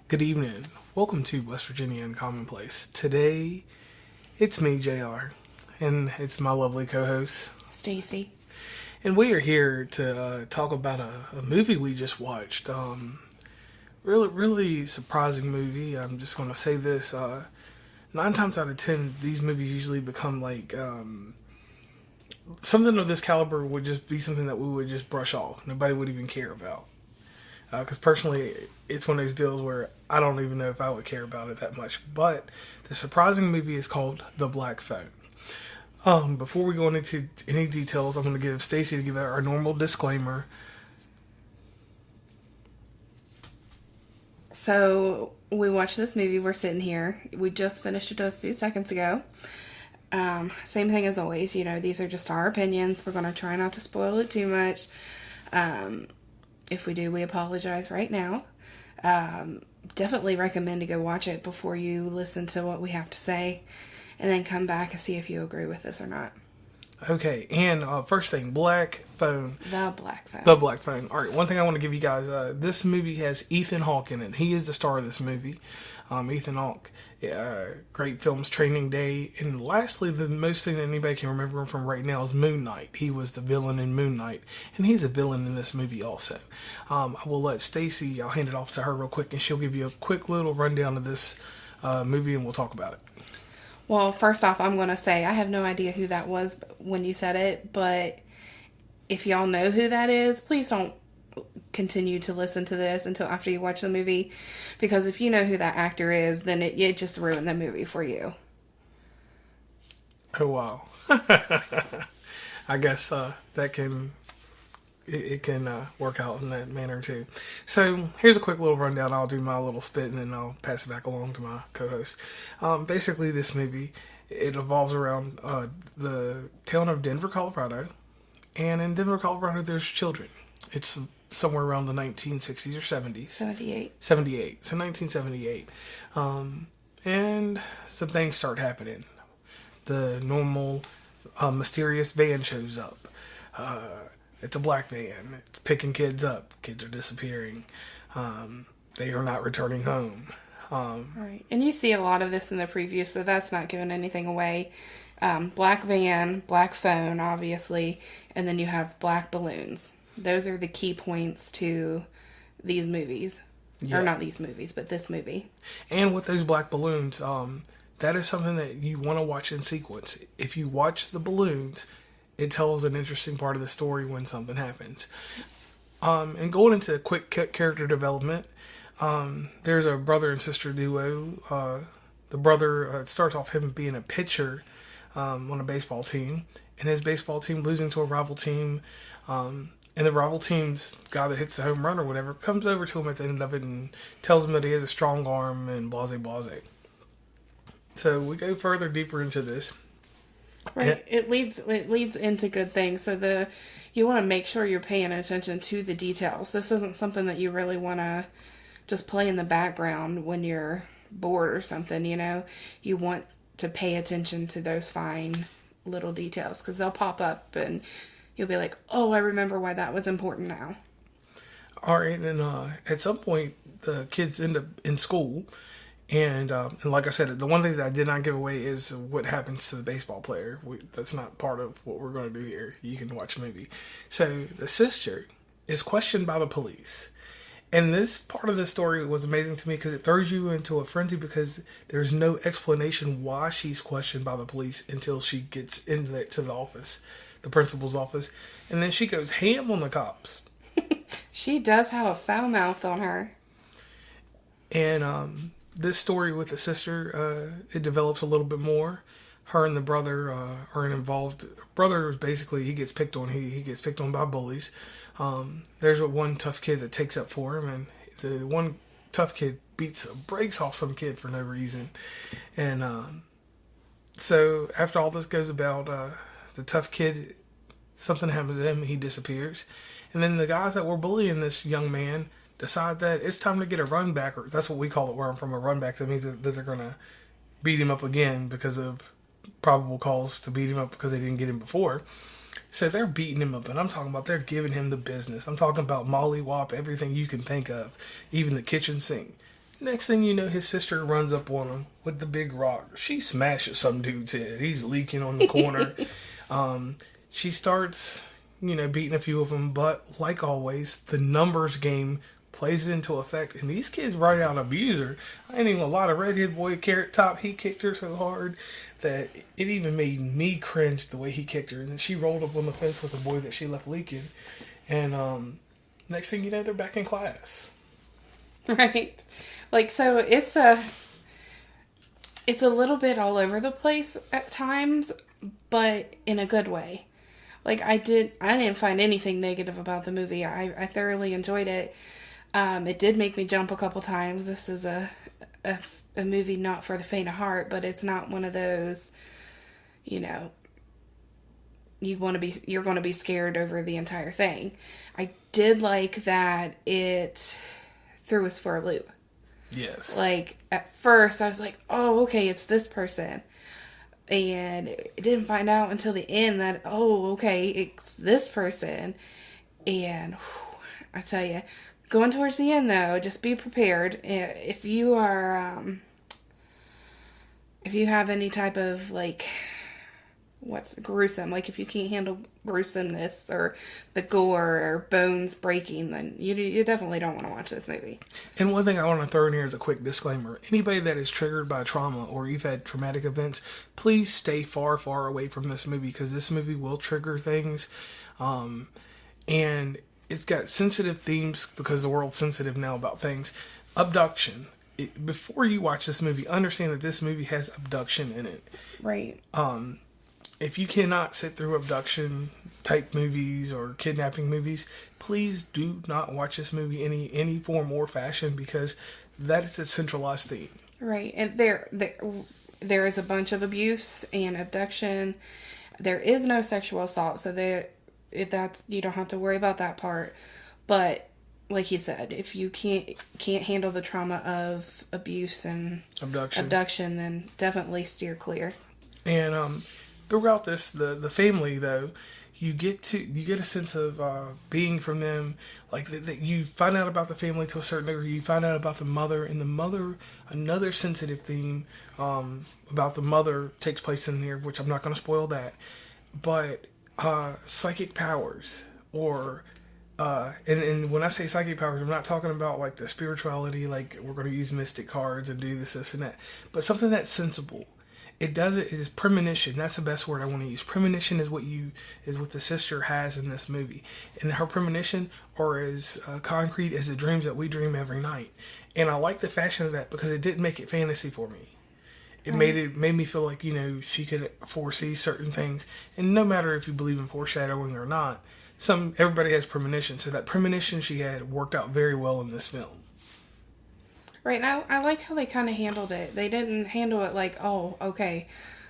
Good evening. Welcome to West Virginia and Commonplace. Today, it's me, JR, and it's my lovely co-host, Stacy. and we are here to talk about a movie we just watched. Really surprising movie. I'm just going to say this. 9 times out of 10, these movies usually become like something of this caliber would just be something that we would just brush off. Nobody would even care about. Because personally, it's one of those deals where I don't even know if I would care about it that much. But the surprising movie is called The Black Phone. Before we go into any details, I'm going to give Stacy to give our normal disclaimer. So we watched this movie. We're sitting here. We just finished it a few seconds ago. Same thing as always. You know, these are just our opinions. We're going to try not to spoil it too much. If we do, we apologize right now. Definitely recommend to go watch it before you listen to what we have to say, and then come back and see if you agree with this or not. Okay, and first thing, Black Phone. The Black Phone. The Black Phone. All right, one thing I want to give you guys, this movie has Ethan Hawke in it. He is the star of this movie. Ethan Hawke, great films, Training Day. And lastly, the most thing that anybody can remember him from right now is Moon Knight. He was the villain in Moon Knight, and he's a villain in this movie also. I will let Stacy, I'll hand it off to her real quick, and she'll give you a quick little rundown of this movie, and we'll talk about it. Well, first off, I'm going to say I have no idea who that was when you said it, but if y'all know who that is, please don't continue to listen to this until after you watch the movie, because if you know who that actor is, then it just ruined the movie for you. Oh, wow. I guess that can... It can work out in that manner too. So here's a quick little rundown. I'll do my little spit and then I'll pass it back along to my co-host. Basically, this movie, it evolves around the town of Denver, Colorado. And in Denver, Colorado, there's children. It's somewhere around the 1960s or 70s. 78. 78. So 1978. And some things start happening. The normal mysterious van shows up. It's a black van. It's picking kids up. Kids are disappearing. They are not returning home. Right. And you see a lot of this in the preview, so that's not giving anything away. Black van, black phone, obviously, and then you have black balloons. Those are the key points to these movies. Yeah. Or not these movies, but this movie. And with those black balloons, that is something that you want to watch in sequence. If you watch the balloons, it tells an interesting part of the story when something happens. And going into quick character development, there's a brother and sister duo. The brother, it starts off him being a pitcher on a baseball team, and his baseball team losing to a rival team. And the rival team's guy that hits the home run or whatever comes over to him at the end of it and tells him that he has a strong arm and blase blase. So we go further deeper into this. Right. It leads into good things. So you want to make sure you're paying attention to the details. This isn't something that you really want to just play in the background when you're bored or something, you know. You want to pay attention to those fine little details because they'll pop up and you'll be like, oh, I remember why that was important now. All right. And at some point, the kids end up in school. And like I said, the one thing that I did not give away is what happens to the baseball player. That's not part of what we're going to do here. You can watch the movie. So the sister is questioned by the police. And this part of the story was amazing to me because it throws you into a frenzy because there's no explanation why she's questioned by the police until she gets into the office, the principal's office. And then she goes ham on the cops. She does have a foul mouth on her. And this story with the sister, it develops a little bit more. Her and the brother are involved. Brother is basically, he gets picked on. He gets picked on by bullies. There's one tough kid that takes up for him, and the one tough kid breaks off some kid for no reason. And so after all this goes about, the tough kid, something happens to him. He disappears. And then the guys that were bullying this young man decide that it's time to get a run back, or that's what we call it where I'm from, a run back. That means that they're going to beat him up again because of probable cause to beat him up because they didn't get him before. So they're beating him up, and I'm talking about they're giving him the business. I'm talking about mollywop, everything you can think of, even the kitchen sink. Next thing you know, his sister runs up on him with the big rock. She smashes some dude's head. He's leaking on the corner. She starts, beating a few of them. But like always, the numbers game plays into effect. And these kids right out abuse her. I ain't even a lot of redhead boy, Carrot Top. He kicked her so hard that it even made me cringe the way he kicked her. And then she rolled up on the fence with the boy that she left leaking. And next thing you know, they're back in class. Right. Like, so it's a little bit all over the place at times, but in a good way. Like, I didn't find anything negative about the movie. I thoroughly enjoyed it. It did make me jump a couple times. This is a movie not for the faint of heart, but it's not one of those, you're going to be scared over the entire thing. I did like that it threw us for a loop. Yes. Like, at first, I was like, oh, okay, it's this person. And I didn't find out until the end that, oh, okay, it's this person. And I tell you, going towards the end, though, just be prepared. If you are, if you have any type of, like, what's gruesome, like if you can't handle gruesomeness or the gore or bones breaking, then you definitely don't want to watch this movie. And one thing I want to throw in here is a quick disclaimer. Anybody that is triggered by trauma or you've had traumatic events, please stay far, far away from this movie because this movie will trigger things. And it's got sensitive themes because the world's sensitive now about things. Abduction. Before you watch this movie, understand that this movie has abduction in it. Right. If you cannot sit through abduction type movies or kidnapping movies, please do not watch this movie any form or fashion because that is a centralized theme. Right. And there is a bunch of abuse and abduction. There is no sexual assault, so that's you don't have to worry about that part. But like you said, if you can't handle the trauma of abuse and abduction, then definitely steer clear. And throughout this, the family though, you get a sense of being from them. Like that you find out about the family to a certain degree. You find out about the mother, and the mother, another sensitive theme about the mother takes place in here, which I'm not going to spoil that. But psychic powers, or and when I say psychic powers, I'm not talking about like the spirituality, like we're going to use mystic cards and do this, and that, but something that's sensible. It is premonition. That's the best word I want to use. Premonition is what the sister has in this movie. And her premonition are as concrete as the dreams that we dream every night. And I like the fashion of that because it didn't make it fantasy for me. It made me feel like, she could foresee certain things. And no matter if you believe in foreshadowing or not, everybody has premonition. So that premonition she had worked out very well in this film. Right, and I like how they kind of handled it. They didn't handle it like, oh, okay,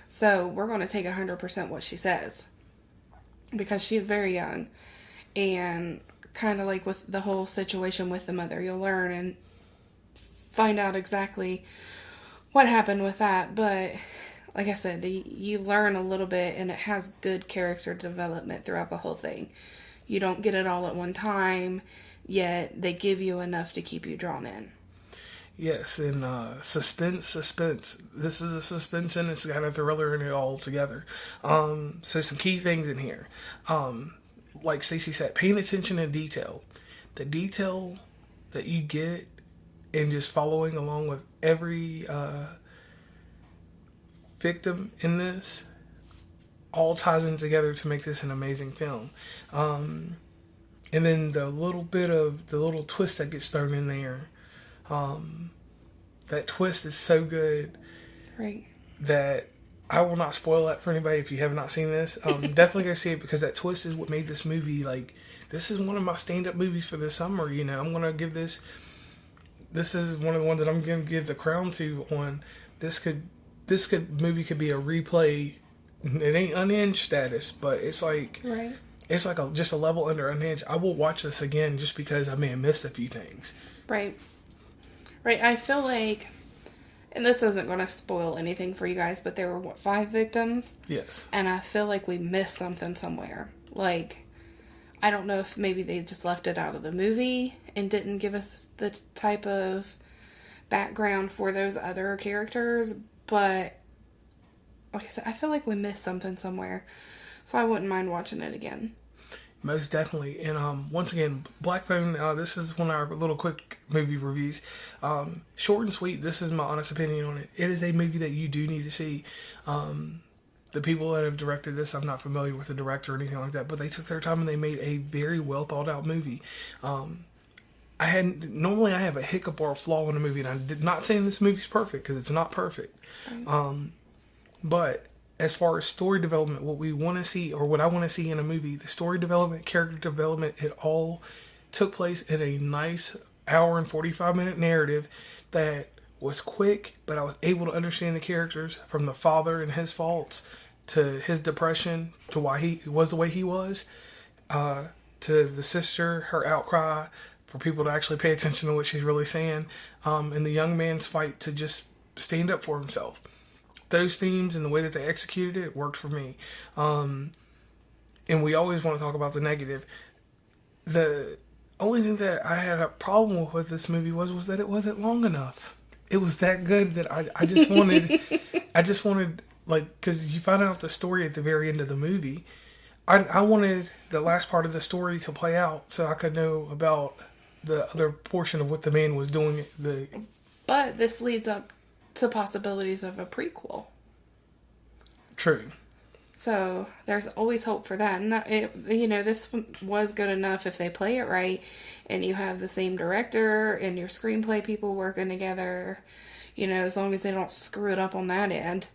so we're going to take 100% what she says. Because she is very young. And kind of like with the whole situation with the mother, you'll learn and find out exactly what happened with that. But like I said, you learn a little bit, and it has good character development throughout the whole thing. You don't get it all at one time, yet they give you enough to keep you drawn in. Yes, and suspense. This is a suspense, and it's got a thriller in it all together. So some key things in here. Like Stacey said, paying attention to detail. The detail that you get in just following along with every victim in this all ties in together to make this an amazing film. And then the little twist that gets thrown in there. That twist is so good, right? That I will not spoil that for anybody if you have not seen this. Definitely go see it because that twist is what made this movie like. This is one of my stand-up movies for the summer. I'm gonna give this. This is one of the ones that I'm gonna give the crown to on. This movie could be a replay. It ain't Unhinged status, but it's like right. It's like just a level under Unhinged. I will watch this again just because I may have missed a few things. Right. Right, I feel like, and this isn't going to spoil anything for you guys, but there were, 5 victims? Yes. And I feel like we missed something somewhere. Like, I don't know if maybe they just left it out of the movie and didn't give us the type of background for those other characters, but like I said, I feel like we missed something somewhere, so I wouldn't mind watching it again. Most definitely. And once again, Black Phone, this is one of our little quick movie reviews. Short and sweet, this is my honest opinion on it. It is a movie that you do need to see. The people that have directed this, I'm not familiar with the director or anything like that, but they took their time and they made a very well thought out movie. Normally I have a hiccup or a flaw in a movie, and I'm not saying this movie's perfect, because it's not perfect. Right. But as far as story development, what we want to see, or what I want to see in a movie, the story development, character development, it all took place in a nice hour and 45-minute narrative that was quick, but I was able to understand the characters, from the father and his faults, to his depression, to why he was the way he was, to the sister, her outcry, for people to actually pay attention to what she's really saying, and the young man's fight to just stand up for himself. Those themes and the way that they executed it worked for me. And we always want to talk about the negative. The only thing that I had a problem with this movie was that it wasn't long enough. It was that good that I just wanted, like, because you find out the story at the very end of the movie. I wanted the last part of the story to play out so I could know about the other portion of what the man was doing. But this leads up to possibilities of a prequel. True. So there's always hope for that. And this was good enough if they play it right, and you have the same director and your screenplay people working together. As long as they don't screw it up on that end,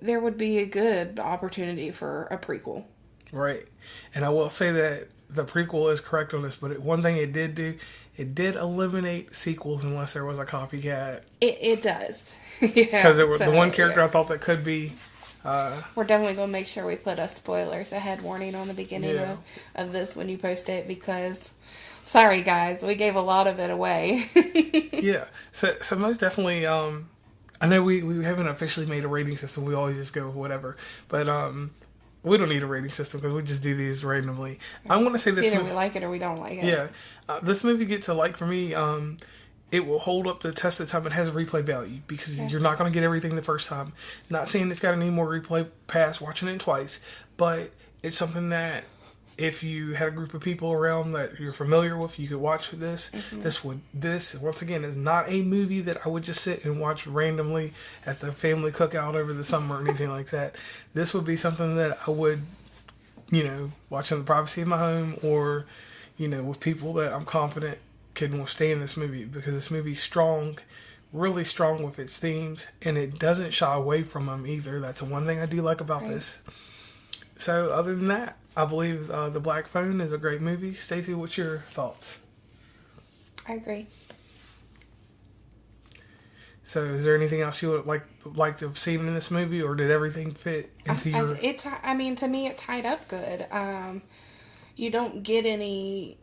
there would be a good opportunity for a prequel. Right. And I will say that the prequel is correct on this, but one thing it did do, it did eliminate sequels unless there was a copycat. It does. Because the one character I thought that could be... we're definitely going to make sure we put a spoilers ahead warning on the beginning of this when you post it, because... Sorry, guys. We gave a lot of it away. Yeah. So most definitely... I know we haven't officially made a rating system. We always just go with whatever. But... we don't need a rating system because we just do these randomly. I want to say this. Either we like it or we don't like it. Yeah. This movie gets a like for me. It will hold up the test of time. It has a replay value because you're not going to get everything the first time. Not saying it's got any more replay past watching it twice, but it's something that if you had a group of people around that you're familiar with, you could watch this. Mm-hmm. This once again is not a movie that I would just sit and watch randomly at the family cookout over the summer or anything like that. This would be something that I would, watch in the privacy of my home, or, with people that I'm confident can withstand this movie, because this movie's strong, really strong with its themes, and it doesn't shy away from them either. That's the one thing I do like about this. So other than that, I believe The Black Phone is a great movie. Stacey, what's your thoughts? I agree. So is there anything else you would like to have seen in this movie, or did everything fit into your... to me it tied up good. You don't get any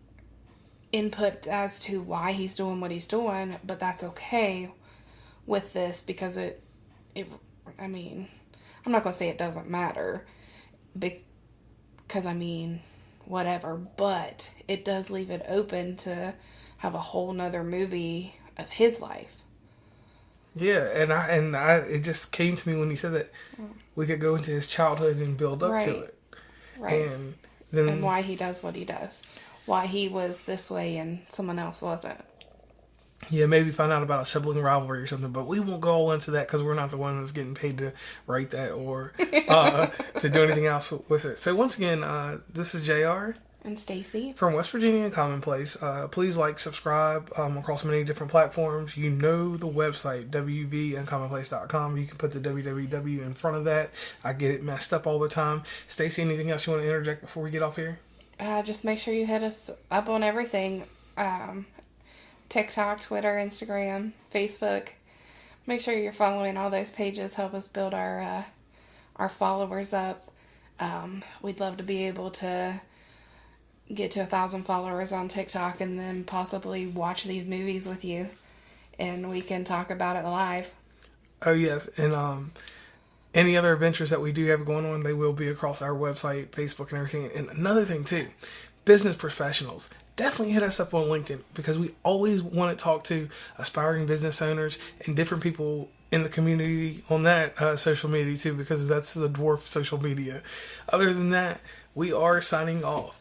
input as to why he's doing what he's doing, but that's okay with this, because I'm not going to say it doesn't matter, because whatever, but it does leave it open to have a whole nother movie of his life. Yeah, and I it just came to me when you said that we could go into his childhood and build up to it. Right. And and why he does what he does. Why he was this way and someone else wasn't. Yeah, maybe find out about a sibling rivalry or something, but we won't go all into that because we're not the one that's getting paid to write that or to do anything else with it. So once again, this is JR. And Stacey. From West Virginia and Commonplace. Please subscribe across many different platforms. The website, wvuncommonplace.com. You can put the www in front of that. I get it messed up all the time. Stacey, anything else you want to interject before we get off here? Just make sure you hit us up on everything. TikTok, Twitter, Instagram, Facebook. Make sure you're following all those pages. Help us build our followers up. We'd love to be able to get to 1,000 followers on TikTok and then possibly watch these movies with you, and we can talk about it live. Oh yes, and any other adventures that we do have going on, they will be across our website, Facebook, and everything. And another thing too, business professionals, definitely hit us up on LinkedIn, because we always want to talk to aspiring business owners and different people in the community on that social media too, because that's the dwarf social media. Other than that, we are signing off.